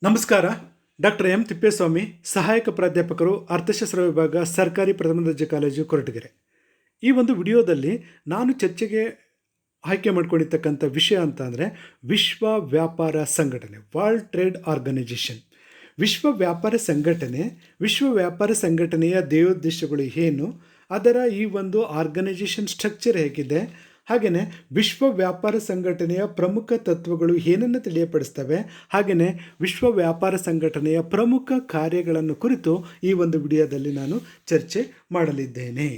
ನಮಸ್ಕಾರ. Doctor M Thippeswamy, ಸಹಾಯಕ ಪ್ರಾಧ್ಯಾಪಕರು, ಅರ್ಥಶಾಸ್ತ್ರ ವಿಭಾಗ, ಸರ್ಕಾರಿ ಪ್ರಥಮ ದರ್ಜೆ ಕಾಲೇಜು, ಕೊರಟಗೆರೆ. ಈ ಒಂದು ವಿಡಿಯೋದಲ್ಲಿ ನಾನು ಚರ್ಚೆಗೆ ಆಯ್ಕೆ ಮಾಡ್ಕೊಂಡಿರ್ತಕ್ಕಂಥ ವಿಷಯ ಅಂತ ಅಂದರೆ ವಿಶ್ವ ವ್ಯಾಪಾರ ಸಂಘಟನೆ, ವರ್ಲ್ಡ್ ಟ್ರೇಡ್ ಆರ್ಗನೈಜೇಷನ್. ವಿಶ್ವ ವ್ಯಾಪಾರ ಸಂಘಟನೆಯ ಧ್ಯೇಯೋದ್ದೇಶಗಳು ಏನು, ಅದರ ಈ ಒಂದು ಆರ್ಗನೈಜೇಷನ್ ಸ್ಟ್ರಕ್ಚರ್ ಹೇಗಿದೆ, ಹಾಗೆಯೇ ವಿಶ್ವ ವ್ಯಾಪಾರ ಸಂಘಟನೆಯ ಪ್ರಮುಖ ತತ್ವಗಳು ಏನನ್ನು ತಿಳಿಯಪಡಿಸ್ತವೆ, ಹಾಗೆಯೇ ವಿಶ್ವ ವ್ಯಾಪಾರ ಸಂಘಟನೆಯ ಪ್ರಮುಖ ಕಾರ್ಯಗಳನ್ನು ಕುರಿತು ಈ ಒಂದು ವಿಡಿಯೋದಲ್ಲಿ ನಾನು ಚರ್ಚೆ ಮಾಡಲಿದ್ದೇನೆ.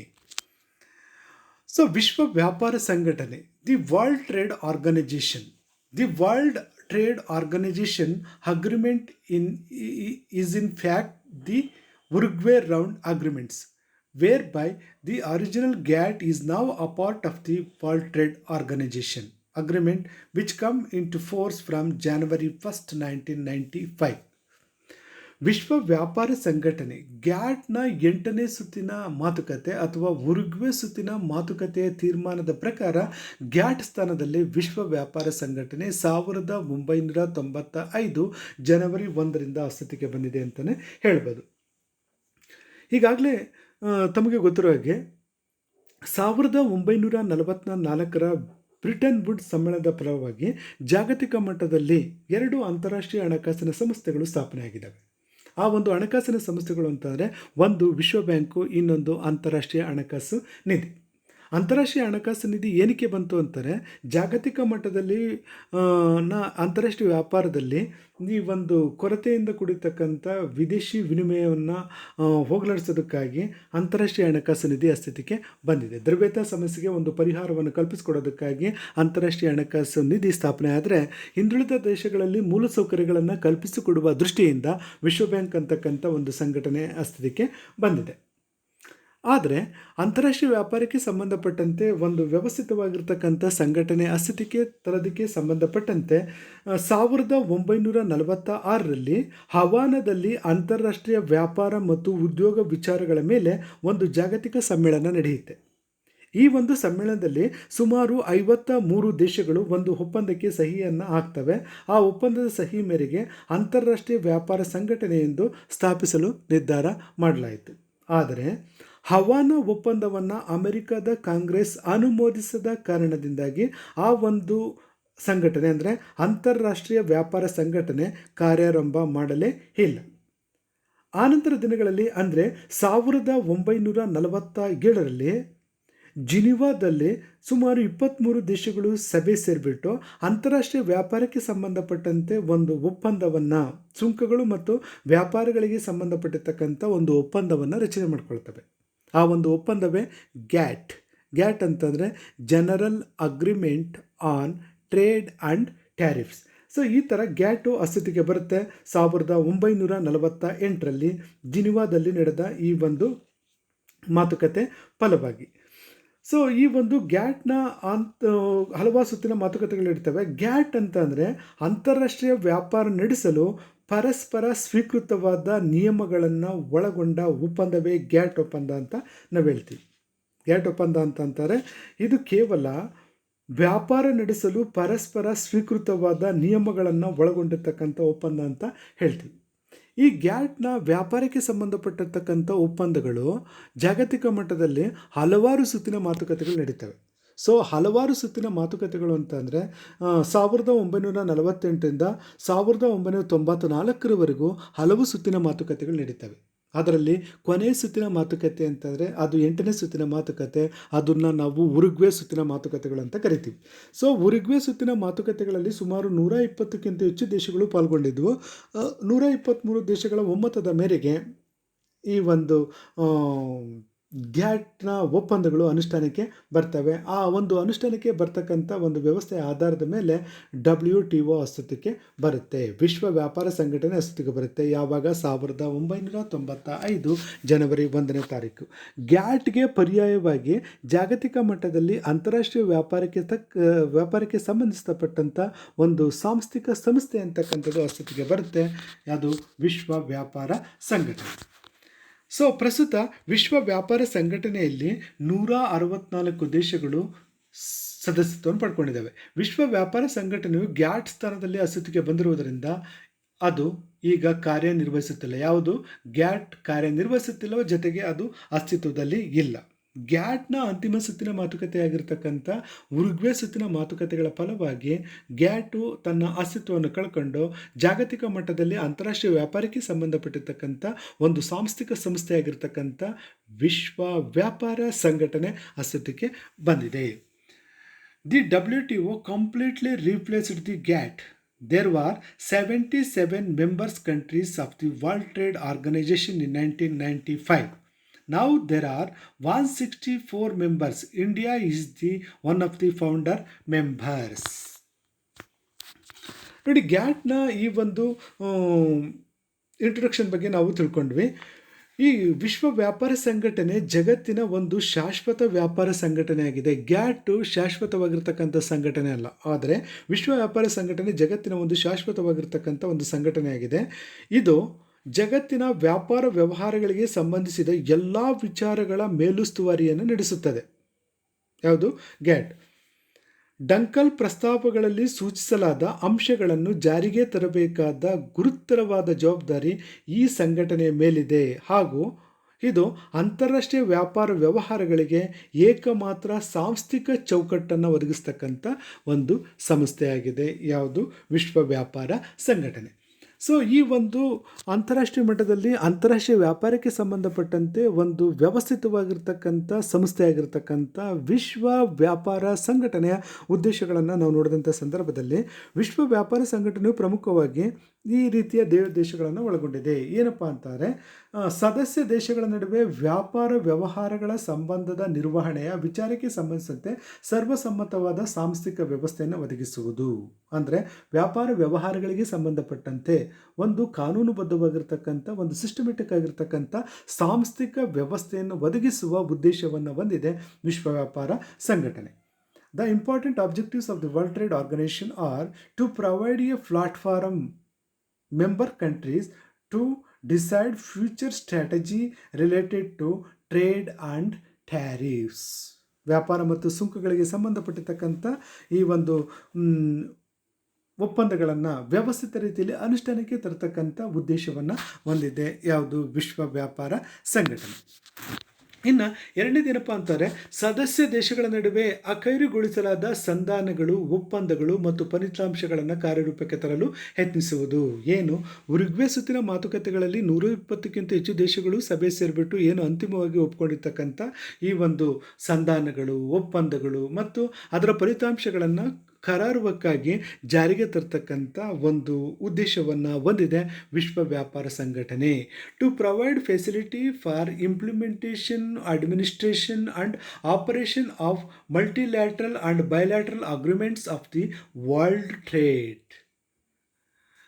ಸೊ ವಿಶ್ವ ವ್ಯಾಪಾರ ಸಂಘಟನೆ, the world trade organisation agreement is in fact the Uruguay Round Agreements, whereby the original GATT is now a part of the World Trade Organization agreement, which come into force from January 1st, 1995. ವಿಶ್ವ ವ್ಯಾಪಾರ ಸಂಘಟನೆ ಗ್ಯಾಟ್ನ 8ನೇ ಸುತ್ತಿನ ಮಾತುಕತೆ ಅಥವಾ ಉರುಗ್ವೆ ಸುತ್ತಿನ ಮಾತುಕತೆಯ ತೀರ್ಮಾನದ ಪ್ರಕಾರ ಗ್ಯಾಟ್ ಸ್ಥಾನದಲ್ಲಿ ವಿಶ್ವ ವ್ಯಾಪಾರ ಸಂಘಟನೆ 1995 ಜನವರಿ 1ರಿಂದ ಅಸ್ತಿತ್ವಕ್ಕೆ ಬಂದಿದೆ ಅಂತಲೇ ಹೇಳ್ಬೋದು. ಈಗಾಗಲೇ ತಮಗೆ ಗೊತ್ತಿರೋ ಹಾಗೆ 1944ರ ಬ್ರಿಟನ್ ವುಡ್ ಸಮ್ಮೇಳನದ ಫಲವಾಗಿ ಜಾಗತಿಕ ಮಟ್ಟದಲ್ಲಿ 2 ಅಂತಾರಾಷ್ಟ್ರೀಯ ಹಣಕಾಸಿನ ಸಂಸ್ಥೆಗಳು ಸ್ಥಾಪನೆಯಾಗಿದ್ದಾವೆ. ಆ ಒಂದು ಹಣಕಾಸಿನ ಸಂಸ್ಥೆಗಳು ಅಂತಂದರೆ ಒಂದು ವಿಶ್ವ ಬ್ಯಾಂಕು, ಇನ್ನೊಂದು ಅಂತಾರಾಷ್ಟ್ರೀಯ ಹಣಕಾಸು ನಿಧಿ. ಅಂತಾರಾಷ್ಟ್ರೀಯ ಹಣಕಾಸು ನಿಧಿ ಏನಕ್ಕೆ ಬಂತು ಅಂತಾರೆ, ಜಾಗತಿಕ ಮಟ್ಟದಲ್ಲಿ ಅಂತಾರಾಷ್ಟ್ರೀಯ ವ್ಯಾಪಾರದಲ್ಲಿ ಈ ಒಂದು ಕೊರತೆಯಿಂದ ಕೂಡಿರ್ತಕ್ಕಂಥ ವಿದೇಶಿ ವಿನಿಮಯವನ್ನು ಹೋಗಲಾಡಿಸೋದಕ್ಕಾಗಿ ಅಂತಾರಾಷ್ಟ್ರೀಯ ಹಣಕಾಸು ನಿಧಿ ಅಸ್ತಿತ್ವಕ್ಕೆ ಬಂದಿದೆ. ದ್ರವ್ಯತಾ ಸಮಸ್ಯೆಗೆ ಒಂದು ಪರಿಹಾರವನ್ನು ಕಲ್ಪಿಸಿಕೊಡೋದಕ್ಕಾಗಿ ಅಂತಾರಾಷ್ಟ್ರೀಯ ಹಣಕಾಸು ನಿಧಿ ಸ್ಥಾಪನೆ ಆದರೆ, ಹಿಂದುಳಿದ ದೇಶಗಳಲ್ಲಿ ಮೂಲಸೌಕರ್ಯಗಳನ್ನು ಕಲ್ಪಿಸಿಕೊಡುವ ದೃಷ್ಟಿಯಿಂದ ವಿಶ್ವ ಬ್ಯಾಂಕ್ ಅಂತಕ್ಕಂಥ ಒಂದು ಸಂಘಟನೆ ಅಸ್ತಿತ್ವಕ್ಕೆ ಬಂದಿದೆ. ಆದರೆ ಅಂತಾರಾಷ್ಟ್ರೀಯ ವ್ಯಾಪಾರಕ್ಕೆ ಸಂಬಂಧಪಟ್ಟಂತೆ ಒಂದು ವ್ಯವಸ್ಥಿತವಾಗಿರ್ತಕ್ಕಂಥ ಸಂಘಟನೆ ಅಸ್ತಿತ್ವಕ್ಕೆ ತರೋದಕ್ಕೆ ಸಂಬಂಧಪಟ್ಟಂತೆ 1946ರಲ್ಲಿ ಹವಾನದಲ್ಲಿ ಅಂತಾರಾಷ್ಟ್ರೀಯ ವ್ಯಾಪಾರ ಮತ್ತು ಉದ್ಯೋಗ ವಿಚಾರಗಳ ಮೇಲೆ ಒಂದು ಜಾಗತಿಕ ಸಮ್ಮೇಳನ ನಡೆಯುತ್ತೆ. ಈ ಒಂದು ಸಮ್ಮೇಳನದಲ್ಲಿ ಸುಮಾರು 53 ದೇಶಗಳು ಒಂದು ಒಪ್ಪಂದಕ್ಕೆ ಸಹಿಯನ್ನು ಹಾಕ್ತವೆ. ಆ ಒಪ್ಪಂದದ ಸಹಿ ಮೇರೆಗೆ ಅಂತಾರಾಷ್ಟ್ರೀಯ ವ್ಯಾಪಾರ ಸಂಘಟನೆ ಎಂದು ಸ್ಥಾಪಿಸಲು ನಿರ್ಧಾರ ಮಾಡಲಾಯಿತು. ಆದರೆ ಹವಾನ ಒಪ್ಪಂದವನ್ನು ಅಮೆರಿಕದ ಕಾಂಗ್ರೆಸ್ ಅನುಮೋದಿಸದ ಕಾರಣದಿಂದಾಗಿ ಆ ಒಂದು ಸಂಘಟನೆ ಅಂದರೆ ಅಂತಾರಾಷ್ಟ್ರೀಯ ವ್ಯಾಪಾರ ಸಂಘಟನೆ ಕಾರ್ಯಾರಂಭ ಮಾಡಲೇ ಇಲ್ಲ. ಆನಂತರ ದಿನಗಳಲ್ಲಿ ಅಂದರೆ 1947ರಲ್ಲಿ ಜಿನಿವಾದಲ್ಲಿ ಸುಮಾರು 23 ದೇಶಗಳು ಸಭೆ ಸೇರಿಬಿಟ್ಟು ಅಂತಾರಾಷ್ಟ್ರೀಯ ವ್ಯಾಪಾರಕ್ಕೆ ಸಂಬಂಧಪಟ್ಟಂತೆ ಒಂದು ಒಪ್ಪಂದವನ್ನು, ಸುಂಕಗಳು ಮತ್ತು ವ್ಯಾಪಾರಗಳಿಗೆ ಸಂಬಂಧಪಟ್ಟಿರ್ತಕ್ಕಂಥ ಒಂದು ಒಪ್ಪಂದವನ್ನು ರಚನೆ ಮಾಡಿಕೊಳ್ತವೆ. ಆ ಒಂದು ಒಪ್ಪಂದವೇ ಗ್ಯಾಟ್ ಅಂತಂದರೆ general agreement on trade and tariffs. So ಈ ಥರ ಗ್ಯಾಟು ಅಸ್ತಿತ್ವಕ್ಕೆ ಬರುತ್ತೆ 1948ರಲ್ಲಿ ಜಿನಿವಾದಲ್ಲಿ ನಡೆದ ಈ ಒಂದು ಮಾತುಕತೆ ಫಲವಾಗಿ. ಸೊ ಈ ಒಂದು ಗ್ಯಾಟ್ನ ಹಲವಾರು ಸುತ್ತಿನ ಮಾತುಕತೆಗಳಿರ್ತವೆ. ಗ್ಯಾಟ್ ಅಂತಂದರೆ ಅಂತಾರಾಷ್ಟ್ರೀಯ ವ್ಯಾಪಾರ ನಡೆಸಲು ಪರಸ್ಪರ ಸ್ವೀಕೃತವಾದ ನಿಯಮಗಳನ್ನು ಒಳಗೊಂಡ ಒಪ್ಪಂದವೇ ಗ್ಯಾಟ್ ಒಪ್ಪಂದ ಅಂತ ನಾವು ಹೇಳ್ತೀವಿ. ಗ್ಯಾಟ್ ಒಪ್ಪಂದ ಅಂತಂತಾರೆ ಇದು ಕೇವಲ ವ್ಯಾಪಾರ ನಡೆಸಲು ಪರಸ್ಪರ ಸ್ವೀಕೃತವಾದ ನಿಯಮಗಳನ್ನು ಒಳಗೊಂಡಿರ್ತಕ್ಕಂಥ ಒಪ್ಪಂದ ಅಂತ ಹೇಳ್ತೀವಿ. ಈ ಗ್ಯಾಟ್ನ ವ್ಯಾಪಾರಕ್ಕೆ ಸಂಬಂಧಪಟ್ಟಿರ್ತಕ್ಕಂಥ ಒಪ್ಪಂದಗಳು ಜಾಗತಿಕ ಮಟ್ಟದಲ್ಲಿ ಹಲವಾರು ಸುತ್ತಿನ ಮಾತುಕತೆಗಳು ನಡೀತವೆ. ಸೊ ಹಲವಾರು ಸುತ್ತಿನ ಮಾತುಕತೆಗಳು ಅಂತಂದರೆ 1948ರಿಂದ 1994ರವರೆಗೂ ಹಲವು ಸುತ್ತಿನ ಮಾತುಕತೆಗಳು ನಡೀತವೆ. ಅದರಲ್ಲಿ ಕೊನೆಯ ಸುತ್ತಿನ ಮಾತುಕತೆ ಅಂತಂದರೆ ಅದು 8ನೇ ಸುತ್ತಿನ ಮಾತುಕತೆ. ಅದನ್ನು ನಾವು ಉರುಗ್ವೆ ಸುತ್ತಿನ ಮಾತುಕತೆಗಳು ಅಂತ ಕರಿತೀವಿ. ಸೊ ಉರುಗ್ವೆ ಸುತ್ತಿನ ಮಾತುಕತೆಗಳಲ್ಲಿ ಸುಮಾರು 120ಕ್ಕಿಂತ ಹೆಚ್ಚು ದೇಶಗಳು ಪಾಲ್ಗೊಂಡಿದ್ವು. 123 ದೇಶಗಳ ಒಮ್ಮತದ ಮೇರೆಗೆ ಈ ಒಂದು ಗ್ಯಾಟ್ನ ಒಪ್ಪಂದಗಳು ಅನುಷ್ಠಾನಕ್ಕೆ ಬರ್ತವೆ. ಆ ಒಂದು ಅನುಷ್ಠಾನಕ್ಕೆ ಬರ್ತಕ್ಕಂಥ ಒಂದು ವ್ಯವಸ್ಥೆಯ ಆಧಾರದ ಮೇಲೆ WTO ಅಸ್ತಿತ್ವಕ್ಕೆ ಬರುತ್ತೆ. ವಿಶ್ವ ವ್ಯಾಪಾರ ಸಂಘಟನೆ ಅಸ್ತಿತ್ವಕ್ಕೆ ಬರುತ್ತೆ. ಯಾವಾಗ 1995 ಜನವರಿ 1ನೇ ತಾರೀಕು. ಗ್ಯಾಟ್ಗೆ ಪರ್ಯಾಯವಾಗಿ ಜಾಗತಿಕ ಮಟ್ಟದಲ್ಲಿ ಅಂತಾರಾಷ್ಟ್ರೀಯ ವ್ಯಾಪಾರಕ್ಕೆ ಸಂಬಂಧಿಸಪಟ್ಟಂಥ ಒಂದು ಸಾಂಸ್ಥಿಕ ಸಂಸ್ಥೆ ಅಂತಕ್ಕಂಥದ್ದು ಅಸ್ತಿತ್ವಕ್ಕೆ ಬರುತ್ತೆ. ಅದು ವಿಶ್ವ ವ್ಯಾಪಾರ ಸಂಘಟನೆ. ಸೊ ಪ್ರಸ್ತುತ ವಿಶ್ವ ವ್ಯಾಪಾರ ಸಂಘಟನೆಯಲ್ಲಿ 164 ದೇಶಗಳು ಸದಸ್ಯತ್ವವನ್ನು ಪಡ್ಕೊಂಡಿದ್ದಾವೆ. ವಿಶ್ವ ವ್ಯಾಪಾರ ಸಂಘಟನೆಯು ಗ್ಯಾಟ್ ಸ್ಥಾನದಲ್ಲಿ ಅಸ್ತಿತ್ವಕ್ಕೆ ಬಂದಿರುವುದರಿಂದ ಅದು ಈಗ ಕಾರ್ಯನಿರ್ವಹಿಸುತ್ತಿಲ್ಲ. ಯಾವುದು ಗ್ಯಾಟ್ ಕಾರ್ಯನಿರ್ವಹಿಸುತ್ತಿಲ್ಲವೋ, ಜೊತೆಗೆ ಅದು ಅಸ್ತಿತ್ವದಲ್ಲಿ ಇಲ್ಲ. ಗ್ಯಾಟ್ನ ಅಂತಿಮ ಸುತ್ತಿನ ಮಾತುಕತೆಯಾಗಿರ್ತಕ್ಕಂಥ ಉರುಗ್ವೆ ಸುತ್ತಿನ ಮಾತುಕತೆಗಳ ಫಲವಾಗಿ ಗ್ಯಾಟು ತನ್ನ ಅಸ್ತಿತ್ವವನ್ನು ಕಳ್ಕೊಂಡು ಜಾಗತಿಕ ಮಟ್ಟದಲ್ಲಿ ಅಂತಾರಾಷ್ಟ್ರೀಯ ವ್ಯಾಪಾರಕ್ಕೆ ಸಂಬಂಧಪಟ್ಟಿರ್ತಕ್ಕಂಥ ಒಂದು ಸಾಂಸ್ಥಿಕ ಸಂಸ್ಥೆಯಾಗಿರ್ತಕ್ಕಂಥ ವಿಶ್ವ ವ್ಯಾಪಾರ ಸಂಘಟನೆ ಅಸ್ತಿತ್ವಕ್ಕೆ ಬಂದಿದೆ. The WTO completely replaced the GATT. There were 77 members countries of the World Trade Organization in 1995. Now there are 164 members. India is the one of the founder members. ನೋಡಿ, ಗ್ಯಾಟ್ನ ಈ ಒಂದು ಇಂಟ್ರೊಡಕ್ಷನ್ ಬಗ್ಗೆ ನಾವು ತಿಳ್ಕೊಂಡ್ವಿ. ಈ ವಿಶ್ವ ವ್ಯಾಪಾರ ಸಂಘಟನೆ ಜಗತ್ತಿನ ಒಂದು ಶಾಶ್ವತ ವ್ಯಾಪಾರ ಸಂಘಟನೆಯಾಗಿದೆ. ಗ್ಯಾಟು ಶಾಶ್ವತವಾಗಿರ್ತಕ್ಕಂಥ ಸಂಘಟನೆ ಅಲ್ಲ, ಆದರೆ ವಿಶ್ವ ವ್ಯಾಪಾರ ಸಂಘಟನೆ ಜಗತ್ತಿನ ಒಂದು ಶಾಶ್ವತವಾಗಿರ್ತಕ್ಕಂಥ ಒಂದು ಸಂಘಟನೆಯಾಗಿದೆ. ಇದು ಜಗತ್ತಿನ ವ್ಯಾಪಾರ ವ್ಯವಹಾರಗಳಿಗೆ ಸಂಬಂಧಿಸಿದ ಎಲ್ಲ ವಿಚಾರಗಳ ಮೇಲುಸ್ತುವಾರಿಯನ್ನು ನಡೆಸುತ್ತದೆ. ಯಾವುದು? ಗ್ಯಾಟ್. ಡಂಕಲ್ ಪ್ರಸ್ತಾಪಗಳಲ್ಲಿ ಸೂಚಿಸಲಾದ ಅಂಶಗಳನ್ನು ಜಾರಿಗೆ ತರಬೇಕಾದ ಗುರುತರವಾದ ಜವಾಬ್ದಾರಿ ಈ ಸಂಘಟನೆಯ ಮೇಲಿದೆ, ಹಾಗೂ ಇದು ಅಂತಾರಾಷ್ಟ್ರೀಯ ವ್ಯಾಪಾರ ವ್ಯವಹಾರಗಳಿಗೆ ಏಕಮಾತ್ರ ಸಾಂಸ್ಥಿಕ ಚೌಕಟ್ಟನ್ನು ಒದಗಿಸ್ತಕ್ಕಂಥ ಒಂದು ಸಂಸ್ಥೆಯಾಗಿದೆ. ಯಾವುದು? ವಿಶ್ವ ವ್ಯಾಪಾರ ಸಂಘಟನೆ. ಸೊ ಈ ಒಂದು ಅಂತಾರಾಷ್ಟ್ರೀಯ ಮಟ್ಟದಲ್ಲಿ ಅಂತಾರಾಷ್ಟ್ರೀಯ ವ್ಯಾಪಾರಕ್ಕೆ ಸಂಬಂಧಪಟ್ಟಂತೆ ಒಂದು ವ್ಯವಸ್ಥಿತವಾಗಿರ್ತಕ್ಕಂಥ ಸಂಸ್ಥೆಯಾಗಿರ್ತಕ್ಕಂಥ ವಿಶ್ವ ವ್ಯಾಪಾರ ಸಂಘಟನೆಯ ಉದ್ದೇಶಗಳನ್ನು ನಾವು ನೋಡಿದಂಥ ಸಂದರ್ಭದಲ್ಲಿ ವಿಶ್ವ ವ್ಯಾಪಾರ ಸಂಘಟನೆಯು ಪ್ರಮುಖವಾಗಿ ಈ ರೀತಿಯ ದೇಶಗಳನ್ನು ಒಳಗೊಂಡಿದೆ. ಏನಪ್ಪ ಅಂತಾರೆ, ಸದಸ್ಯ ದೇಶಗಳ ನಡುವೆ ವ್ಯಾಪಾರ ವ್ಯವಹಾರಗಳ ಸಂಬಂಧದ ನಿರ್ವಹಣೆಯ ವಿಚಾರಕ್ಕೆ ಸಂಬಂಧಿಸಿದಂತೆ ಸರ್ವಸಮ್ಮತವಾದ ಸಾಂಸ್ಥಿಕ ವ್ಯವಸ್ಥೆಯನ್ನು ಒದಗಿಸುವುದು. ಅಂದರೆ ವ್ಯಾಪಾರ ವ್ಯವಹಾರಗಳಿಗೆ ಸಂಬಂಧಪಟ್ಟಂತೆ ಒಂದು ಕಾನೂನುಬದ್ಧವಾಗಿರ್ತಕ್ಕಂಥ ಒಂದು ಸಿಸ್ಟಮೆಟಿಕ್ ಆಗಿರ್ತಕ್ಕಂಥ ಸಾಂಸ್ಥಿಕ ವ್ಯವಸ್ಥೆಯನ್ನು ಒದಗಿಸುವ ಉದ್ದೇಶವನ್ನು ಹೊಂದಿದೆ ವಿಶ್ವ ವ್ಯಾಪಾರ ಸಂಘಟನೆ. The important objectives of the World Trade Organization are to provide a platform member countries to decide future strategy related to trade and tariffs. ವ್ಯಾಪಾರ ಮತ್ತು ಸುಂಕಗಳಿಗೆ ಸಂಬಂಧಪಟ್ಟಿರ್ತಕ್ಕಂಥ ಈ ಒಂದು ಒಪ್ಪಂದಗಳನ್ನು ವ್ಯವಸ್ಥಿತ ರೀತಿಯಲ್ಲಿ ಅನುಷ್ಠಾನಕ್ಕೆ ತರತಕ್ಕಂಥ ಉದ್ದೇಶವನ್ನು ಹೊಂದಿದೆ. ಯಾವುದು? ವಿಶ್ವ ವ್ಯಾಪಾರ ಸಂಘಟನೆ. ಇನ್ನು ಎರಡನೇದೇನಪ್ಪ ಅಂತಾರೆ, ಸದಸ್ಯ ದೇಶಗಳ ನಡುವೆ ಅಖೈರುಗೊಳಿಸಲಾದ ಸಂಧಾನಗಳು, ಒಪ್ಪಂದಗಳು ಮತ್ತು ಫಲಿತಾಂಶಗಳನ್ನು ಕಾರ್ಯರೂಪಕ್ಕೆ ತರಲು ಯತ್ನಿಸುವುದು. ಏನು? ಉರುಗ್ವೆ ಸುತ್ತಿನ ಮಾತುಕತೆಗಳಲ್ಲಿ 120ಕ್ಕಿಂತ ಹೆಚ್ಚು ದೇಶಗಳು ಸಭೆ ಸೇರಿಬಿಟ್ಟು ಏನು ಅಂತಿಮವಾಗಿ ಒಪ್ಕೊಂಡಿರ್ತಕ್ಕಂಥ ಈ ಒಂದು ಸಂಧಾನಗಳು, ಒಪ್ಪಂದಗಳು ಮತ್ತು ಅದರ ಫಲಿತಾಂಶಗಳನ್ನು ಕರಾರುವಕ್ಕಾಗಿ ಜಾರಿಗೆ ತರ್ತಕ್ಕಂಥ ಒಂದು ಉದ್ದೇಶವನ್ನು ಹೊಂದಿದೆ ವಿಶ್ವ ವ್ಯಾಪಾರ ಸಂಘಟನೆ. To provide facility for implementation, administration and operation of multilateral and bilateral agreements of the world trade.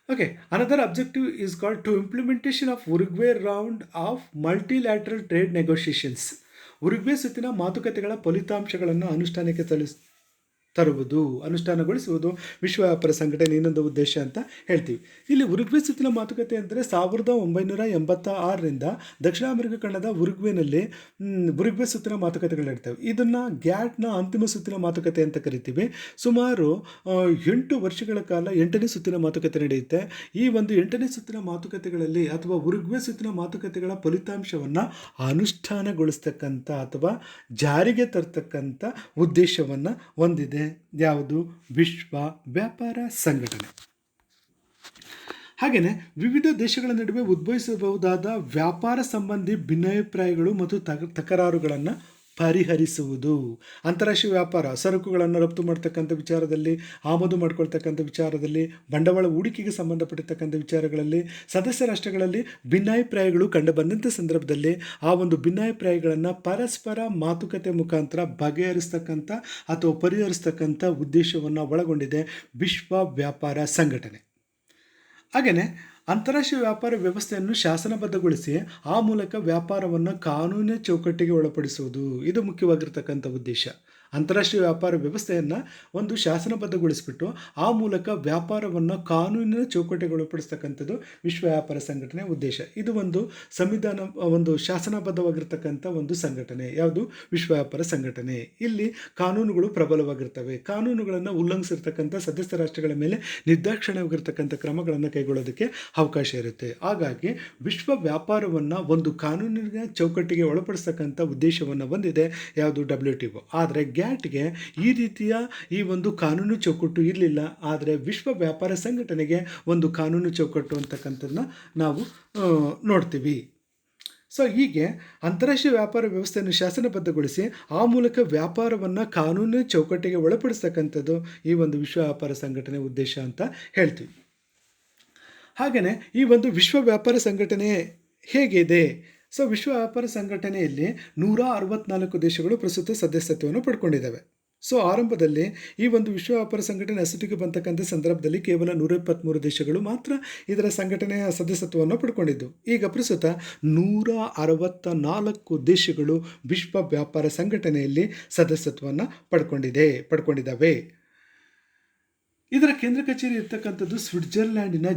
Okay, another objective is called to implementation of Uruguay round of multilateral trade negotiations. Uruguay ಸುತ್ತಿನ ಮಾತುಕತೆಗಳ ಫಲಿತಾಂಶಗಳನ್ನು ಅನುಷ್ಠಾನಗೊಳಿಸುವುದು ವಿಶ್ವ ವ್ಯಾಪಾರ ಸಂಘಟನೆ ಇನ್ನೊಂದು ಉದ್ದೇಶ ಅಂತ ಹೇಳ್ತೀವಿ. ಇಲ್ಲಿ ಉರುಗ್ವೆ ಸುತ್ತಿನ ಮಾತುಕತೆ ಅಂದರೆ 1986ರಿಂದ ದಕ್ಷಿಣ ಅಮೆರಿಕ ಖಂಡದ ಉರುಗ್ವೆನಲ್ಲಿ ಉರುಗ್ವೆ ಸುತ್ತಿನ ಮಾತುಕತೆಗಳು ನಡೀತವೆ. ಇದನ್ನು ಗ್ಯಾಟ್ನ ಅಂತಿಮ ಸುತ್ತಿನ ಮಾತುಕತೆ ಅಂತ ಕರಿತೀವಿ. ಸುಮಾರು 8 ವರ್ಷಗಳ ಕಾಲ 8ನೇ ಸುತ್ತಿನ ಮಾತುಕತೆ ನಡೆಯುತ್ತೆ. ಈ ಒಂದು 8ನೇ ಸುತ್ತಿನ ಮಾತುಕತೆಗಳಲ್ಲಿ ಅಥವಾ ಉರುಗ್ವೆ ಸುತ್ತಿನ ಮಾತುಕತೆಗಳ ಫಲಿತಾಂಶವನ್ನು ಅನುಷ್ಠಾನಗೊಳಿಸ್ತಕ್ಕಂಥ ಅಥವಾ ಜಾರಿಗೆ ತರ್ತಕ್ಕಂಥ ಉದ್ದೇಶವನ್ನು ಹೊಂದಿದೆ. ಯಾವುದು? ವಿಶ್ವ ವ್ಯಾಪಾರ ಸಂಘಟನೆ. ಹಾಗೆಯೇ ವಿವಿಧ ದೇಶಗಳ ನಡುವೆ ಉದ್ಭವಿಸಬಹುದಾದ ವ್ಯಾಪಾರ ಸಂಬಂಧಿ ಭಿನ್ನಾಭಿಪ್ರಾಯಗಳು ಮತ್ತು ತಕರಾರುಗಳನ್ನು ಪರಿಹರಿಸುವುದು. ಅಂತಾರಾಷ್ಟ್ರೀಯ ವ್ಯಾಪಾರ ಸರಕುಗಳನ್ನು ರಫ್ತು ಮಾಡ್ತಕ್ಕಂಥ ವಿಚಾರದಲ್ಲಿ, ಆಮದು ಮಾಡ್ಕೊಳ್ತಕ್ಕಂಥ ವಿಚಾರದಲ್ಲಿ, ಬಂಡವಾಳ ಹೂಡಿಕೆಗೆ ಸಂಬಂಧಪಟ್ಟಿರ್ತಕ್ಕಂಥ ವಿಚಾರಗಳಲ್ಲಿ ಸದಸ್ಯ ರಾಷ್ಟ್ರಗಳಲ್ಲಿ ಭಿನ್ನಾಭಿಪ್ರಾಯಗಳು ಕಂಡು ಬಂದಂಥ ಸಂದರ್ಭದಲ್ಲಿ ಆ ಒಂದು ಭಿನ್ನಾಭಿಪ್ರಾಯಗಳನ್ನು ಪರಸ್ಪರ ಮಾತುಕತೆ ಮುಖಾಂತರ ಬಗೆಹರಿಸ್ತಕ್ಕಂಥ ಅಥವಾ ಪರಿಹರಿಸ್ತಕ್ಕಂಥ ಉದ್ದೇಶವನ್ನು ಒಳಗೊಂಡಿದೆ ವಿಶ್ವ ವ್ಯಾಪಾರ ಸಂಘಟನೆ. ಹಾಗೆಯೇ ಅಂತಾರಾಷ್ಟ್ರೀಯ ವ್ಯಾಪಾರ ವ್ಯವಸ್ಥೆಯನ್ನು ಶಾಸನಬದ್ಧಗೊಳಿಸಿ ಆ ಮೂಲಕ ವ್ಯಾಪಾರವನ್ನು ಕಾನೂನಿನ ಚೌಕಟ್ಟಿಗೆ ಒಳಪಡಿಸುವುದು ಇದು ಮುಖ್ಯವಾಗಿರ್ತಕ್ಕಂಥ ಉದ್ದೇಶ. ಅಂತಾರಾಷ್ಟ್ರೀಯ ವ್ಯಾಪಾರ ವ್ಯವಸ್ಥೆಯನ್ನು ಒಂದು ಶಾಸನಬದ್ಧಗೊಳಿಸಿಬಿಟ್ಟು ಆ ಮೂಲಕ ವ್ಯಾಪಾರವನ್ನು ಕಾನೂನಿನ ಚೌಕಟ್ಟಿಗೊಳಪಡಿಸ್ತಕ್ಕಂಥದ್ದು ವಿಶ್ವ ವ್ಯಾಪಾರ ಸಂಘಟನೆಯ ಉದ್ದೇಶ. ಇದು ಒಂದು ಸಂವಿಧಾನ, ಒಂದು ಶಾಸನಬದ್ಧವಾಗಿರ್ತಕ್ಕಂಥ ಒಂದು ಸಂಘಟನೆ. ಯಾವುದು? ವಿಶ್ವ ವ್ಯಾಪಾರ ಸಂಘಟನೆ. ಇಲ್ಲಿ ಕಾನೂನುಗಳು ಪ್ರಬಲವಾಗಿರ್ತವೆ. ಕಾನೂನುಗಳನ್ನು ಉಲ್ಲಂಘಿಸಿರ್ತಕ್ಕಂಥ ಸದಸ್ಯ ರಾಷ್ಟ್ರಗಳ ಮೇಲೆ ನಿರ್ದಾಕ್ಷಿಣ್ಯವಾಗಿರ್ತಕ್ಕಂಥ ಕ್ರಮಗಳನ್ನು ಕೈಗೊಳ್ಳೋದಕ್ಕೆ ಅವಕಾಶ ಇರುತ್ತೆ. ಹಾಗಾಗಿ ವಿಶ್ವ ವ್ಯಾಪಾರವನ್ನು ಒಂದು ಕಾನೂನಿನ ಚೌಕಟ್ಟಿಗೆ ಒಳಪಡಿಸ್ತಕ್ಕಂಥ ಉದ್ದೇಶವನ್ನು ಹೊಂದಿದೆ ಯಾವುದು? WTO. ಆದರೆ ಗ್ಯಾಟ್ಗೆ ಈ ರೀತಿಯ ಈ ಒಂದು ಕಾನೂನು ಚೌಕಟ್ಟು ಇರಲಿಲ್ಲ. ಆದರೆ ವಿಶ್ವ ವ್ಯಾಪಾರ ಸಂಘಟನೆಗೆ ಒಂದು ಕಾನೂನು ಚೌಕಟ್ಟು ಅಂತಕ್ಕಂಥದ್ದನ್ನ ನಾವು ನೋಡ್ತೀವಿ. ಸೊ ಹೀಗೆ ಅಂತಾರಾಷ್ಟ್ರೀಯ ವ್ಯಾಪಾರ ವ್ಯವಸ್ಥೆಯನ್ನು ಶಾಸನಬದ್ಧಗೊಳಿಸಿ ಆ ಮೂಲಕ ವ್ಯಾಪಾರವನ್ನು ಕಾನೂನಿನ ಚೌಕಟ್ಟಿಗೆ ಒಳಪಡಿಸ್ತಕ್ಕಂಥದ್ದು ಈ ಒಂದು ವಿಶ್ವ ವ್ಯಾಪಾರ ಸಂಘಟನೆ ಉದ್ದೇಶ ಅಂತ ಹೇಳ್ತೀವಿ. ಹಾಗೆಯೇ ಈ ಒಂದು ವಿಶ್ವ ವ್ಯಾಪಾರ ಸಂಘಟನೆ ಹೇಗಿದೆ? ಸೊ ವಿಶ್ವ ವ್ಯಾಪಾರ ಸಂಘಟನೆಯಲ್ಲಿ 164 ದೇಶಗಳು ಪ್ರಸ್ತುತ ಸದಸ್ಯತ್ವವನ್ನು ಪಡ್ಕೊಂಡಿದ್ದಾವೆ. ಸೊ ಆರಂಭದಲ್ಲಿ ಈ ಒಂದು ವಿಶ್ವ ವ್ಯಾಪಾರ ಸಂಘಟನೆ ಅಸ್ತಿತ್ವಕ್ಕೆ ಬಂತಕ್ಕಂಥ ಸಂದರ್ಭದಲ್ಲಿ ಕೇವಲ 123 ದೇಶಗಳು ಮಾತ್ರ ಇದರ ಸಂಘಟನೆಯ ಸದಸ್ಯತ್ವವನ್ನು ಪಡ್ಕೊಂಡಿದ್ದು. ಈಗ ಪ್ರಸ್ತುತ 164 ದೇಶಗಳು ವಿಶ್ವ ವ್ಯಾಪಾರ ಸಂಘಟನೆಯಲ್ಲಿ ಸದಸ್ಯತ್ವವನ್ನು ಪಡ್ಕೊಂಡಿದ್ದಾವೆ. ಇದರ ಕೇಂದ್ರ ಕಚೇರಿ ಇರ್ತಕ್ಕಂಥದ್ದು ಸ್ವಿಟ್ಜರ್ಲ್ಯಾಂಡಿನ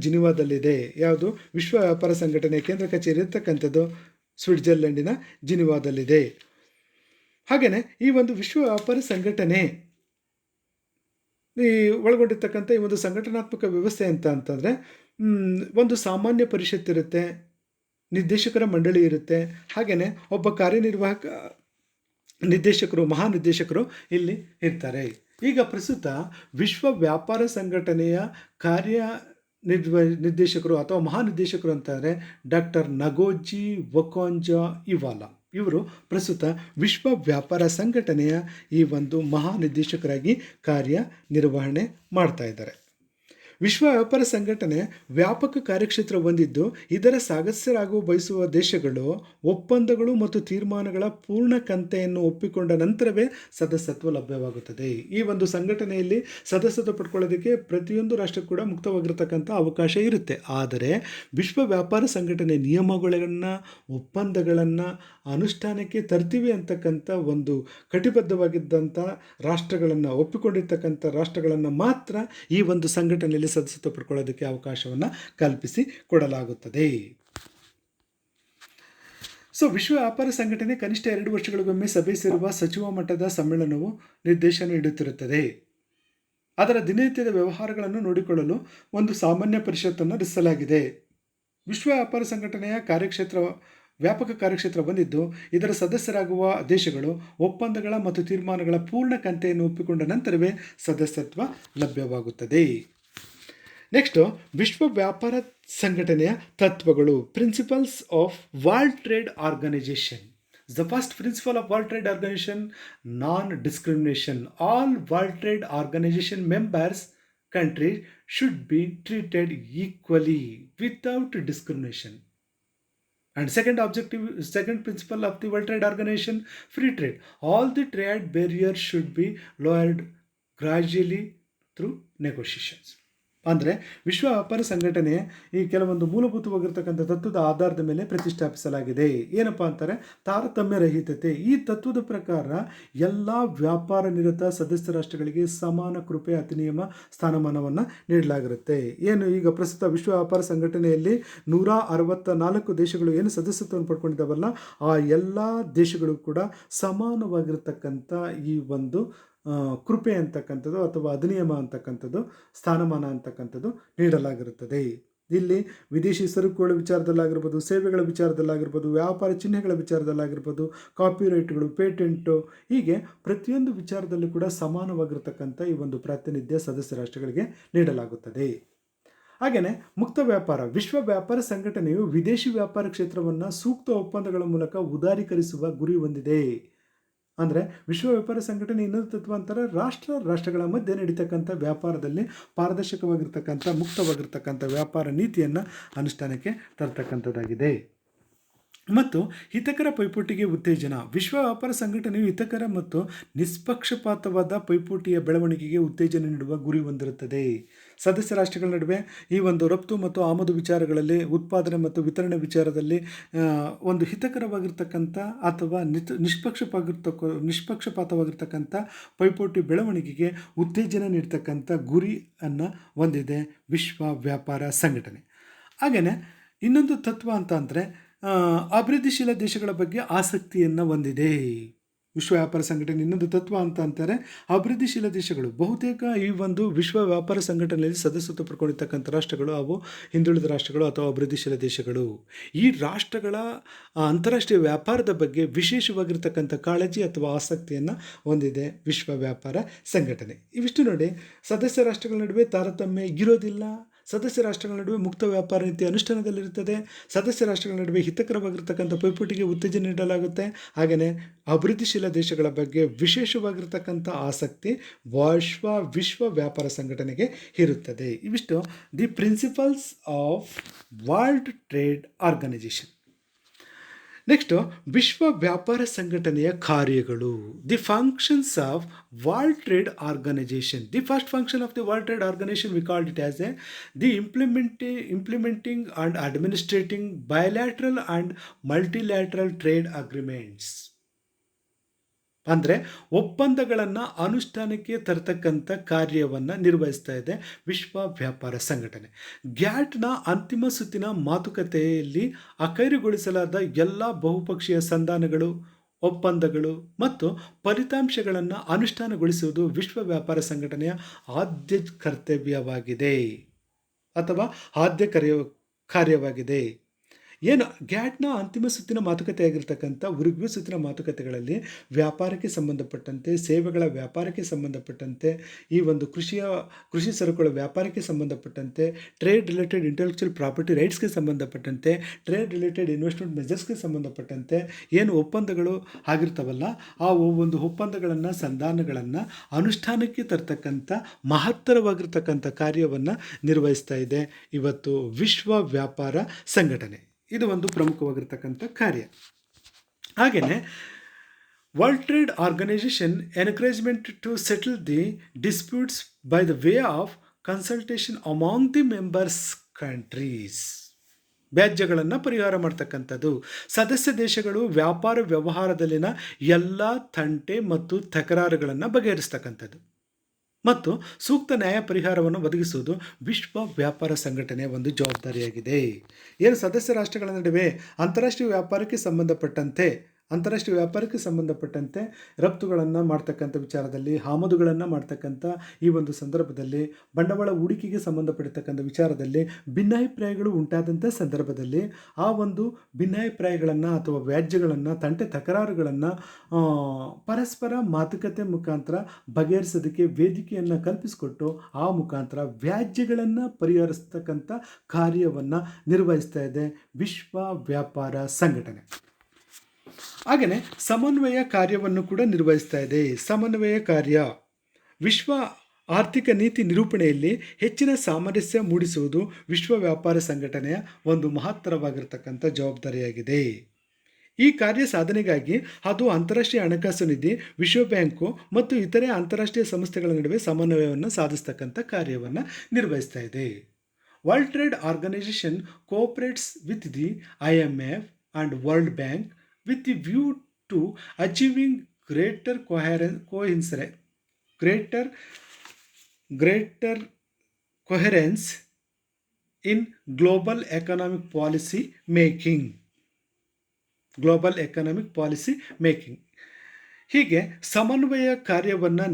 ಜಿನಿವಾದಲ್ಲಿದೆ. ಯಾವುದು? ವಿಶ್ವ ವ್ಯಾಪಾರ ಸಂಘಟನೆಯ ಕೇಂದ್ರ ಕಚೇರಿ ಇರ್ತಕ್ಕಂಥದ್ದು ಸ್ವಿಟ್ಜರ್ಲ್ಯಾಂಡಿನ ಜಿನಿವಾದಲ್ಲಿದೆ. ಹಾಗೆಯೇ ಈ ಒಂದು ವಿಶ್ವ ವ್ಯಾಪಾರ ಸಂಘಟನೆ ಒಳಗೊಂಡಿರ್ತಕ್ಕಂಥ ಈ ಒಂದು ಸಂಘಟನಾತ್ಮಕ ವ್ಯವಸ್ಥೆ ಅಂತಂದರೆ ಒಂದು ಸಾಮಾನ್ಯ ಪರಿಷತ್ ಇರುತ್ತೆ, ನಿರ್ದೇಶಕರ ಮಂಡಳಿ ಇರುತ್ತೆ, ಹಾಗೆಯೇ ಒಬ್ಬ ಕಾರ್ಯನಿರ್ವಾಹಕ ಮಹಾನಿರ್ದೇಶಕರು ಇಲ್ಲಿ ಇರ್ತಾರೆ. ಈಗ ಪ್ರಸ್ತುತ ವಿಶ್ವ ವ್ಯಾಪಾರ ಸಂಘಟನೆಯ ನಿರ್ದೇಶಕರು ಅಥವಾ ಮಹಾನಿರ್ದೇಶಕರು ಅಂತಾರೆ ಡಾಕ್ಟರ್ ನಗೋಜಿ ಒಕೊಂಜ-ಇವಾಲಾ. ಇವರು ಪ್ರಸ್ತುತ ವಿಶ್ವ ವ್ಯಾಪಾರ ಸಂಘಟನೆಯ ಈ ಒಂದು ಮಹಾನಿರ್ದೇಶಕರಾಗಿ ಕಾರ್ಯನಿರ್ವಹಣೆ ಮಾಡ್ತಾ ಇದ್ದಾರೆ. ವಿಶ್ವ ವ್ಯಾಪಾರ ಸಂಘಟನೆ ವ್ಯಾಪಕ ಕಾರ್ಯಕ್ಷೇತ್ರ ಹೊಂದಿದ್ದು ಇದರ ಸದಸ್ಯರಾಗಲು ಬಯಸುವ ದೇಶಗಳು ಒಪ್ಪಂದಗಳು ಮತ್ತು ತೀರ್ಮಾನಗಳ ಪೂರ್ಣ ಕಂತೆಯನ್ನು ಒಪ್ಪಿಕೊಂಡ ನಂತರವೇ ಸದಸ್ಯತ್ವ ಲಭ್ಯವಾಗುತ್ತದೆ. ಈ ಒಂದು ಸಂಘಟನೆಯಲ್ಲಿ ಸದಸ್ಯತ್ವ ಪಡ್ಕೊಳ್ಳೋದಕ್ಕೆ ಪ್ರತಿಯೊಂದು ರಾಷ್ಟ್ರಕ್ಕೂ ಕೂಡ ಮುಕ್ತವಾಗಿರ್ತಕ್ಕಂಥ ಅವಕಾಶ ಇರುತ್ತೆ. ಆದರೆ ವಿಶ್ವ ವ್ಯಾಪಾರ ಸಂಘಟನೆ ನಿಯಮಗಳನ್ನು, ಒಪ್ಪಂದಗಳನ್ನು ಅನುಷ್ಠಾನಕ್ಕೆ ತರ್ತೀವಿ ಅಂತಕ್ಕಂಥ ಒಂದು ಕಟಿಬದ್ಧವಾಗಿದ್ದಂಥ ರಾಷ್ಟ್ರಗಳನ್ನು, ಒಪ್ಪಿಕೊಂಡಿರ್ತಕ್ಕಂಥ ರಾಷ್ಟ್ರಗಳನ್ನು ಮಾತ್ರ ಈ ಒಂದು ಸಂಘಟನೆಯಲ್ಲಿ ಸದಸ್ಯತ್ವ ಪಡ್ಕೊಳ್ಳೋದಕ್ಕೆ ಅವಕಾಶವನ್ನು ಕಲ್ಪಿಸಿ ಕೊಡಲಾಗುತ್ತದೆ. ಸೊ ವಿಶ್ವ ವ್ಯಾಪಾರ ಸಂಘಟನೆ ಕನಿಷ್ಠ 2 ವರ್ಷಗಳಿಗೊಮ್ಮೆ ಸಭೆ ಸೇರುವ ಸಚಿವ ಮಟ್ಟದ ಸಮ್ಮೇಳನವು ನಿರ್ದೇಶನ ನೀಡುತ್ತಿರುತ್ತದೆ. ಅದರ ದಿನನಿತ್ಯದ ವ್ಯವಹಾರಗಳನ್ನು ನೋಡಿಕೊಳ್ಳಲು ಒಂದು ಸಾಮಾನ್ಯ ಪರಿಷತ್ತನ್ನು ರಚಿಸಲಾಗಿದೆ. ವಿಶ್ವ ವ್ಯಾಪಾರ ಸಂಘಟನೆಯ ವ್ಯಾಪಕ ಕಾರ್ಯಕ್ಷೇತ್ರ ಹೊಂದಿದ್ದು ಇದರ ಸದಸ್ಯರಾಗುವ ದೇಶಗಳು ಒಪ್ಪಂದಗಳ ಮತ್ತು ತೀರ್ಮಾನಗಳ ಪೂರ್ಣ ಕಂತೆಯನ್ನು ಒಪ್ಪಿಕೊಂಡ ನಂತರವೇ ಸದಸ್ಯತ್ವ ಲಭ್ಯವಾಗುತ್ತದೆ. ನೆಕ್ಸ್ಟು ವಿಶ್ವ ವ್ಯಾಪಾರ ಸಂಘಟನೆಯ ತತ್ವಗಳು. Principles of world trade organisation. The first principle of World Trade Organization, non-discrimination. All World Trade Organization members countries should be treated equally without discrimination. And second principle of the World Trade Organization, free trade. All the trade barriers should be lowered gradually through negotiations. ಅಂದರೆ ವಿಶ್ವ ವ್ಯಾಪಾರ ಸಂಘಟನೆ ಈ ಕೆಲವೊಂದು ಮೂಲಭೂತವಾಗಿರ್ತಕ್ಕಂಥ ತತ್ವದ ಆಧಾರದ ಮೇಲೆ ಪ್ರತಿಷ್ಠಾಪಿಸಲಾಗಿದೆ. ಏನಪ್ಪ ಅಂತಾರೆ? ತಾರತಮ್ಯ ರಹಿತತೆ. ಈ ತತ್ವದ ಪ್ರಕಾರ ಎಲ್ಲ ವ್ಯಾಪಾರ ನಿರತ ಸದಸ್ಯ ರಾಷ್ಟ್ರಗಳಿಗೆ ಸಮಾನ ಕೃಪೆ ಅಧಿನಿಯಮ ಸ್ಥಾನಮಾನವನ್ನು ನೀಡಲಾಗಿರುತ್ತೆ. ಏನು ಈಗ ಪ್ರಸ್ತುತ ವಿಶ್ವ ವ್ಯಾಪಾರ ಸಂಘಟನೆಯಲ್ಲಿ 164 ದೇಶಗಳು ಏನು ಸದಸ್ಯತ್ವವನ್ನು ಪಡ್ಕೊಂಡಿದ್ದಾವಲ್ಲ, ಆ ಎಲ್ಲ ದೇಶಗಳು ಕೂಡ ಸಮಾನವಾಗಿರ್ತಕ್ಕಂಥ ಈ ಒಂದು ಕೃಪೆ ಅಂತಕ್ಕಂಥದ್ದು ಅಥವಾ ಅಧಿನಿಯಮ ಅಂತಕ್ಕಂಥದ್ದು, ಸ್ಥಾನಮಾನ ಅಂತಕ್ಕಂಥದ್ದು ನೀಡಲಾಗಿರುತ್ತದೆ. ಇಲ್ಲಿ ವಿದೇಶಿ ಸರಕುಗಳ ವಿಚಾರದಲ್ಲಾಗಿರ್ಬೋದು, ಸೇವೆಗಳ ವಿಚಾರದಲ್ಲಾಗಿರ್ಬೋದು, ವ್ಯಾಪಾರ ಚಿಹ್ನೆಗಳ ವಿಚಾರದಲ್ಲಾಗಿರ್ಬೋದು, ಕಾಪಿರೈಟ್ಗಳು, ಪೇಟೆಂಟು, ಹೀಗೆ ಪ್ರತಿಯೊಂದು ವಿಚಾರದಲ್ಲೂ ಕೂಡ ಸಮಾನವಾಗಿರ್ತಕ್ಕಂಥ ಈ ಒಂದು ಪ್ರಾತಿನಿಧ್ಯ ಸದಸ್ಯ ರಾಷ್ಟ್ರಗಳಿಗೆ ನೀಡಲಾಗುತ್ತದೆ. ಹಾಗೆಯೇ ಮುಕ್ತ ವ್ಯಾಪಾರ. ವಿಶ್ವ ವ್ಯಾಪಾರ ಸಂಘಟನೆಯು ವಿದೇಶಿ ವ್ಯಾಪಾರ ಕ್ಷೇತ್ರವನ್ನು ಸೂಕ್ತ ಒಪ್ಪಂದಗಳ ಮೂಲಕ ಉದಾರೀಕರಿಸುವ ಗುರಿ ಹೊಂದಿದೆ. ಅಂದರೆ ವಿಶ್ವ ವ್ಯಾಪಾರ ಸಂಘಟನೆ ಇನ್ನೊಂದು ತತ್ವ ಅಂತಾರೆ ರಾಷ್ಟ್ರಗಳ ಮಧ್ಯೆ ನಡೀತಕ್ಕಂಥ ವ್ಯಾಪಾರದಲ್ಲಿ ಪಾರದರ್ಶಕವಾಗಿರ್ತಕ್ಕಂಥ, ಮುಕ್ತವಾಗಿರ್ತಕ್ಕಂಥ ವ್ಯಾಪಾರ ನೀತಿಯನ್ನು ಅನುಷ್ಠಾನಕ್ಕೆ ತರ್ತಕ್ಕಂಥದ್ದಾಗಿದೆ. ಮತ್ತು ಹಿತಕರ ಪೈಪೋಟಿಗೆ ಉತ್ತೇಜನ. ವಿಶ್ವ ವ್ಯಾಪಾರ ಸಂಘಟನೆಯು ಹಿತಕರ ಮತ್ತು ನಿಷ್ಪಕ್ಷಪಾತವಾದ ಪೈಪೋಟಿಯ ಬೆಳವಣಿಗೆಗೆ ಉತ್ತೇಜನ ನೀಡುವ ಗುರಿ ಹೊಂದಿರುತ್ತದೆ. ಸದಸ್ಯ ರಾಷ್ಟ್ರಗಳ ನಡುವೆ ಈ ಒಂದು ರಫ್ತು ಮತ್ತು ಆಮದು ವಿಚಾರಗಳಲ್ಲಿ, ಉತ್ಪಾದನೆ ಮತ್ತು ವಿತರಣೆ ವಿಚಾರದಲ್ಲಿ ಒಂದು ಹಿತಕರವಾಗಿರ್ತಕ್ಕಂಥ ಅಥವಾ ನಿಷ್ಪಕ್ಷಪಾತವಾಗಿರ್ತಕ್ಕಂಥ ಪೈಪೋಟಿ ಬೆಳವಣಿಗೆಗೆ ಉತ್ತೇಜನ ನೀಡ್ತಕ್ಕಂಥ ಗುರಿಯನ್ನು ಹೊಂದಿದೆ ವಿಶ್ವ ವ್ಯಾಪಾರ ಸಂಘಟನೆ. ಹಾಗೆಯೇ ಇನ್ನೊಂದು ತತ್ವ ಅಂತ ಅಂದರೆ ಅಭಿವೃದ್ಧಿಶೀಲ ದೇಶಗಳ ಬಗ್ಗೆ ಆಸಕ್ತಿಯನ್ನು ಹೊಂದಿದೆ. ವಿಶ್ವ ವ್ಯಾಪಾರ ಸಂಘಟನೆ ಇನ್ನೊಂದು ತತ್ವ ಅಂತ ಅಂತಾರೆ ಅಭಿವೃದ್ಧಿಶೀಲ ದೇಶಗಳು. ಬಹುತೇಕ ಈ ಒಂದು ವಿಶ್ವ ವ್ಯಾಪಾರ ಸಂಘಟನೆಯಲ್ಲಿ ಸದಸ್ಯತ್ವ ಪಡ್ಕೊಂಡಿರ್ತಕ್ಕಂಥ ರಾಷ್ಟ್ರಗಳು ಅವು ಹಿಂದುಳಿದ ರಾಷ್ಟ್ರಗಳು ಅಥವಾ ಅಭಿವೃದ್ಧಿಶೀಲ ದೇಶಗಳು. ಈ ರಾಷ್ಟ್ರಗಳ ಅಂತಾರಾಷ್ಟ್ರೀಯ ವ್ಯಾಪಾರದ ಬಗ್ಗೆ ವಿಶೇಷವಾಗಿರ್ತಕ್ಕಂಥ ಕಾಳಜಿ ಅಥವಾ ಆಸಕ್ತಿಯನ್ನು ಹೊಂದಿದೆ ವಿಶ್ವ ವ್ಯಾಪಾರ ಸಂಘಟನೆ. ಇವಿಷ್ಟು ನೋಡಿ, ಸದಸ್ಯ ರಾಷ್ಟ್ರಗಳ ನಡುವೆ ತಾರತಮ್ಯ ಇರೋದಿಲ್ಲ, ಸದಸ್ಯ ರಾಷ್ಟ್ರಗಳ ನಡುವೆ ಮುಕ್ತ ವ್ಯಾಪಾರ ನೀತಿ ಅನುಷ್ಠಾನದಲ್ಲಿರುತ್ತದೆ, ಸದಸ್ಯ ರಾಷ್ಟ್ರಗಳ ನಡುವೆ ಹಿತಕರವಾಗಿರ್ತಕ್ಕಂಥ ಪೈಪೋಟಿಗೆ ಉತ್ತೇಜನ ನೀಡಲಾಗುತ್ತೆ. ಹಾಗೆಯೇ ಅಭಿವೃದ್ಧಿಶೀಲ ದೇಶಗಳ ಬಗ್ಗೆ ವಿಶೇಷವಾಗಿರ್ತಕ್ಕಂಥ ಆಸಕ್ತಿ ವಿಶ್ವ ವ್ಯಾಪಾರ ಸಂಘಟನೆಗೆ ಇರುತ್ತದೆ. ಇವಿಷ್ಟು the principles of world trade organization. Next ವಿಶ್ವ ವ್ಯಾಪಾರ ಸಂಘಟನೆಯ ಕಾರ್ಯಗಳು. The functions of world trade organization. The first function of the world trade organization we called it as the implementing and administrating bilateral and multilateral trade agreements. ಅಂದರೆ ಒಪ್ಪಂದಗಳನ್ನು ಅನುಷ್ಠಾನಕ್ಕೆ ತರತಕ್ಕಂಥ ಕಾರ್ಯವನ್ನು ನಿರ್ವಹಿಸ್ತಾ ಇದೆ ವಿಶ್ವ ವ್ಯಾಪಾರ ಸಂಘಟನೆ. ಗ್ಯಾಟ್ನ ಅಂತಿಮ ಸುತ್ತಿನ ಮಾತುಕತೆಯಲ್ಲಿ ಅಖೈರುಗೊಳಿಸಲಾದ ಎಲ್ಲ ಬಹುಪಕ್ಷೀಯ ಸಂಧಾನಗಳು, ಒಪ್ಪಂದಗಳು ಮತ್ತು ಫಲಿತಾಂಶಗಳನ್ನು ಅನುಷ್ಠಾನಗೊಳಿಸುವುದು ವಿಶ್ವ ವ್ಯಾಪಾರ ಸಂಘಟನೆಯ ಆದ್ಯ ಕರ್ತವ್ಯವಾಗಿದೆ ಅಥವಾ ಆದ್ಯ ಕಾರ್ಯವಾಗಿದೆ. ಏನು ಗ್ಯಾಟ್ನ ಅಂತಿಮ ಸುತ್ತಿನ ಮಾತುಕತೆಯಾಗಿರ್ತಕ್ಕಂಥ ಉರುಗ್ವೆ ಸುತ್ತಿನ ಮಾತುಕತೆಗಳಲ್ಲಿ ವ್ಯಾಪಾರಕ್ಕೆ ಸಂಬಂಧಪಟ್ಟಂತೆ, ಸೇವೆಗಳ ವ್ಯಾಪಾರಕ್ಕೆ ಸಂಬಂಧಪಟ್ಟಂತೆ, ಈ ಒಂದು ಕೃಷಿ ಸರಕುಗಳ ವ್ಯಾಪಾರಕ್ಕೆ ಸಂಬಂಧಪಟ್ಟಂತೆ, ಟ್ರೇಡ್ ರಿಲೇಟೆಡ್ ಇಂಟೆಲೆಕ್ಚುಯಲ್ ಪ್ರಾಪರ್ಟಿ ರೈಟ್ಸ್ಗೆ ಸಂಬಂಧಪಟ್ಟಂತೆ, ಟ್ರೇಡ್ ರಿಲೇಟೆಡ್ ಇನ್ವೆಸ್ಟ್ಮೆಂಟ್ ಮೆಜರ್ಸ್ಗೆ ಸಂಬಂಧಪಟ್ಟಂತೆ ಏನು ಒಪ್ಪಂದಗಳು ಆಗಿರ್ತಾವಲ್ಲ, ಆ ಒಂದು ಒಪ್ಪಂದಗಳನ್ನು, ಸಂಧಾನಗಳನ್ನು ಅನುಷ್ಠಾನಕ್ಕೆ ತರ್ತಕ್ಕಂಥ ಮಹತ್ತರವಾಗಿರ್ತಕ್ಕಂಥ ಕಾರ್ಯವನ್ನು ನಿರ್ವಹಿಸ್ತಾ ಇದೆ ಇವತ್ತು ವಿಶ್ವ ವ್ಯಾಪಾರ ಸಂಘಟನೆ. ಇದು ಒಂದು ಪ್ರಮುಖವಾಗಿರ್ತಕ್ಕಂಥ ಕಾರ್ಯ. ಹಾಗೆಯೇ world trade organization encouragement to settle the disputes by the way of consultation among the members countries. ವ್ಯಾಜ್ಯಗಳನ್ನು ಪರಿಹಾರ ಮಾಡ್ತಕ್ಕಂಥದ್ದು. ಸದಸ್ಯ ದೇಶಗಳು ವ್ಯಾಪಾರ ವ್ಯವಹಾರದಲ್ಲಿನ ಎಲ್ಲ ತಂಟೆ ಮತ್ತು ತಕರಾರುಗಳನ್ನು ಬಗೆಹರಿಸ್ತಕ್ಕಂಥದ್ದು ಮತ್ತು ಸೂಕ್ತ ನ್ಯಾಯ ಪರಿಹಾರವನ್ನು ಒದಗಿಸುವುದು ವಿಶ್ವ ವ್ಯಾಪಾರ ಸಂಘಟನೆಯ ಒಂದು ಜವಾಬ್ದಾರಿಯಾಗಿದೆ. ಏನು ಸದಸ್ಯ ರಾಷ್ಟ್ರಗಳ ನಡುವೆ ಅಂತಾರಾಷ್ಟ್ರೀಯ ವ್ಯಾಪಾರಕ್ಕೆ ಸಂಬಂಧಪಟ್ಟಂತೆ ರಫ್ತುಗಳನ್ನು ಮಾಡ್ತಕ್ಕಂಥ ವಿಚಾರದಲ್ಲಿ, ಆಮದುಗಳನ್ನು ಮಾಡ್ತಕ್ಕಂಥ ಈ ಒಂದು ಸಂದರ್ಭದಲ್ಲಿ, ಬಂಡವಾಳ ಹೂಡಿಕೆಗೆ ಸಂಬಂಧಪಟ್ಟಿರ್ತಕ್ಕಂಥ ವಿಚಾರದಲ್ಲಿ ಭಿನ್ನಾಭಿಪ್ರಾಯಗಳು ಉಂಟಾದಂಥ ಸಂದರ್ಭದಲ್ಲಿ ಆ ಒಂದು ಭಿನ್ನಾಭಿಪ್ರಾಯಗಳನ್ನು ಅಥವಾ ವ್ಯಾಜ್ಯಗಳನ್ನು, ತಂಟೆ ತಕರಾರುಗಳನ್ನು ಪರಸ್ಪರ ಮಾತುಕತೆ ಮುಖಾಂತರ ಬಗೆಹರಿಸೋದಕ್ಕೆ ವೇದಿಕೆಯನ್ನು ಕಲ್ಪಿಸಿಕೊಟ್ಟು ಆ ಮುಖಾಂತರ ವ್ಯಾಜ್ಯಗಳನ್ನು ಪರಿಹರಿಸ್ತಕ್ಕಂಥ ಕಾರ್ಯವನ್ನು ನಿರ್ವಹಿಸ್ತಾ ಇದೆ ವಿಶ್ವ ವ್ಯಾಪಾರ ಸಂಘಟನೆ. ಹಾಗೆಯೇ ಸಮನ್ವಯ ಕಾರ್ಯವನ್ನು ಕೂಡ ನಿರ್ವಹಿಸ್ತಾ ಇದೆ. ಸಮನ್ವಯ ಕಾರ್ಯ ವಿಶ್ವ ಆರ್ಥಿಕ ನೀತಿ ನಿರೂಪಣೆಯಲ್ಲಿ ಹೆಚ್ಚಿನ ಸಾಮರಸ್ಯ ಮೂಡಿಸುವುದು ವಿಶ್ವ ವ್ಯಾಪಾರ ಸಂಘಟನೆಯ ಒಂದು ಮಹತ್ತರವಾಗಿರ್ತಕ್ಕಂಥ ಜವಾಬ್ದಾರಿಯಾಗಿದೆ. ಈ ಕಾರ್ಯ ಸಾಧನೆಗಾಗಿ ಅದು ಅಂತಾರಾಷ್ಟ್ರೀಯ ಹಣಕಾಸು ನಿಧಿ, ವಿಶ್ವ ಬ್ಯಾಂಕು ಮತ್ತು ಇತರೆ ಅಂತಾರಾಷ್ಟ್ರೀಯ ಸಂಸ್ಥೆಗಳ ನಡುವೆ ಸಮನ್ವಯವನ್ನು ಸಾಧಿಸ್ತಕ್ಕಂಥ ಕಾರ್ಯವನ್ನು ನಿರ್ವಹಿಸ್ತಾ ಇದೆ. World trade organization cooperates with the IMF and world bank with the view to achieving greater coherence in global economic policy making. ಹೀಗೆ ಸಮನ್ವಯ ಕಾರ್ಯವನ್ನು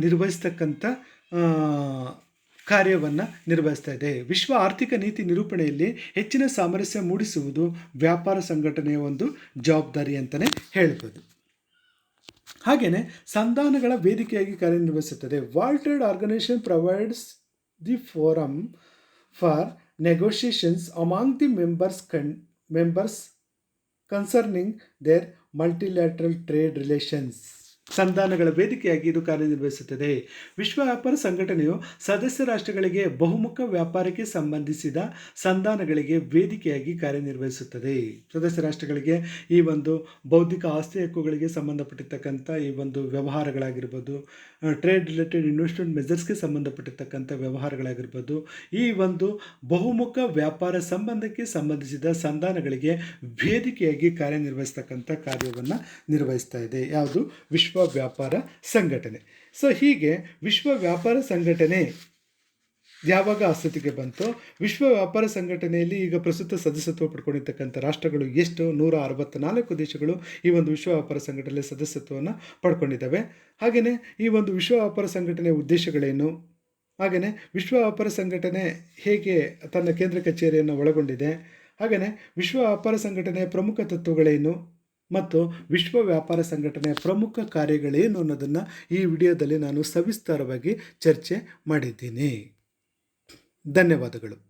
ನಿರ್ವಹಿಸ್ತಾ ಇದೆ. ವಿಶ್ವ ಆರ್ಥಿಕ ನೀತಿ ನಿರೂಪಣೆಯಲ್ಲಿ ಹೆಚ್ಚಿನ ಸಾಮರಸ್ಯ ಮೂಡಿಸುವುದು ವ್ಯಾಪಾರ ಸಂಘಟನೆಯ ಒಂದು ಜವಾಬ್ದಾರಿ ಅಂತಲೇ ಹೇಳ್ಬೋದು. ಹಾಗೆಯೇ ಸಂಧಾನಗಳ ವೇದಿಕೆಯಾಗಿ ಕಾರ್ಯನಿರ್ವಹಿಸುತ್ತದೆ. World trade organization provides the forum for negotiations among the members concerning their multilateral trade relations. ಸಂಧಾನಗಳ ವೇದಿಕೆಯಾಗಿ ಇದು ಕಾರ್ಯನಿರ್ವಹಿಸುತ್ತದೆ. ವಿಶ್ವ ವ್ಯಾಪಾರ ಸಂಘಟನೆಯು ಸದಸ್ಯ ರಾಷ್ಟ್ರಗಳಿಗೆ ಬಹುಮುಖ ವ್ಯಾಪಾರಕ್ಕೆ ಸಂಬಂಧಿಸಿದ ಸಂಧಾನಗಳಿಗೆ ವೇದಿಕೆಯಾಗಿ ಕಾರ್ಯನಿರ್ವಹಿಸುತ್ತದೆ. ಸದಸ್ಯ ರಾಷ್ಟ್ರಗಳಿಗೆ ಈ ಒಂದು ಬೌದ್ಧಿಕ ಆಸ್ತಿ ಹಕ್ಕುಗಳಿಗೆ ಸಂಬಂಧಪಟ್ಟಿರ್ತಕ್ಕಂಥ ಈ ಒಂದು ವ್ಯವಹಾರಗಳಾಗಿರ್ಬೋದು, ಟ್ರೇಡ್ ರಿಲೇಟೆಡ್ ಇನ್ವೆಸ್ಟ್ಮೆಂಟ್ ಮೆಜರ್ಸ್ಗೆ ಸಂಬಂಧಪಟ್ಟಿರ್ತಕ್ಕಂಥ ವ್ಯವಹಾರಗಳಾಗಿರ್ಬೋದು, ಈ ಒಂದು ಬಹುಮುಖ ವ್ಯಾಪಾರ ಸಂಬಂಧಕ್ಕೆ ಸಂಬಂಧಿಸಿದ ಸಂಧಾನಗಳಿಗೆ ವೇದಿಕೆಯಾಗಿ ಕಾರ್ಯನಿರ್ವಹಿಸ್ತಕ್ಕಂಥ ಕಾರ್ಯವನ್ನು ನಿರ್ವಹಿಸ್ತಾ ಇದೆ. ಯಾವುದು? ವಿಶ್ವ ವ್ಯಾಪಾರ ಸಂಘಟನೆ. ಸೊ ಹೀಗೆ ವಿಶ್ವ ವ್ಯಾಪಾರ ಸಂಘಟನೆ ಯಾವಾಗ ಅಸ್ತಿತ್ವಕ್ಕೆ ಬಂತು? ವಿಶ್ವ ವ್ಯಾಪಾರ ಸಂಘಟನೆಯಲ್ಲಿ ಈಗ ಪ್ರಸ್ತುತ ಸದಸ್ಯತ್ವ ಪಡ್ಕೊಂಡಿರ್ತಕ್ಕಂಥ ರಾಷ್ಟ್ರಗಳು ಎಷ್ಟು? 164 ದೇಶಗಳು ಈ ಒಂದು ವಿಶ್ವ ವ್ಯಾಪಾರ ಸಂಘಟನೆಯಲ್ಲಿ ಸದಸ್ಯತ್ವವನ್ನು ಪಡ್ಕೊಂಡಿದ್ದಾವೆ. ಹಾಗೆಯೇ ಈ ಒಂದು ವಿಶ್ವ ವ್ಯಾಪಾರ ಸಂಘಟನೆಯ ಉದ್ದೇಶಗಳೇನು, ಹಾಗೆಯೇ ವಿಶ್ವ ವ್ಯಾಪಾರ ಸಂಘಟನೆ ಹೇಗೆ ತನ್ನ ಕೇಂದ್ರ ಕಚೇರಿಯನ್ನು ಒಳಗೊಂಡಿದೆ, ಹಾಗೆಯೇ ವಿಶ್ವ ವ್ಯಾಪಾರ ಸಂಘಟನೆಯ ಪ್ರಮುಖ ತತ್ವಗಳೇನು ಮತ್ತು ವಿಶ್ವ ವ್ಯಾಪಾರ ಸಂಘಟನೆಯ ಪ್ರಮುಖ ಕಾರ್ಯಗಳೇನು ಅನ್ನೋದನ್ನು ಈ ವಿಡಿಯೋದಲ್ಲಿ ನಾನು ಸವಿಸ್ತಾರವಾಗಿ ಚರ್ಚೆ ಮಾಡಿದ್ದೀನಿ. ಧನ್ಯವಾದಗಳು.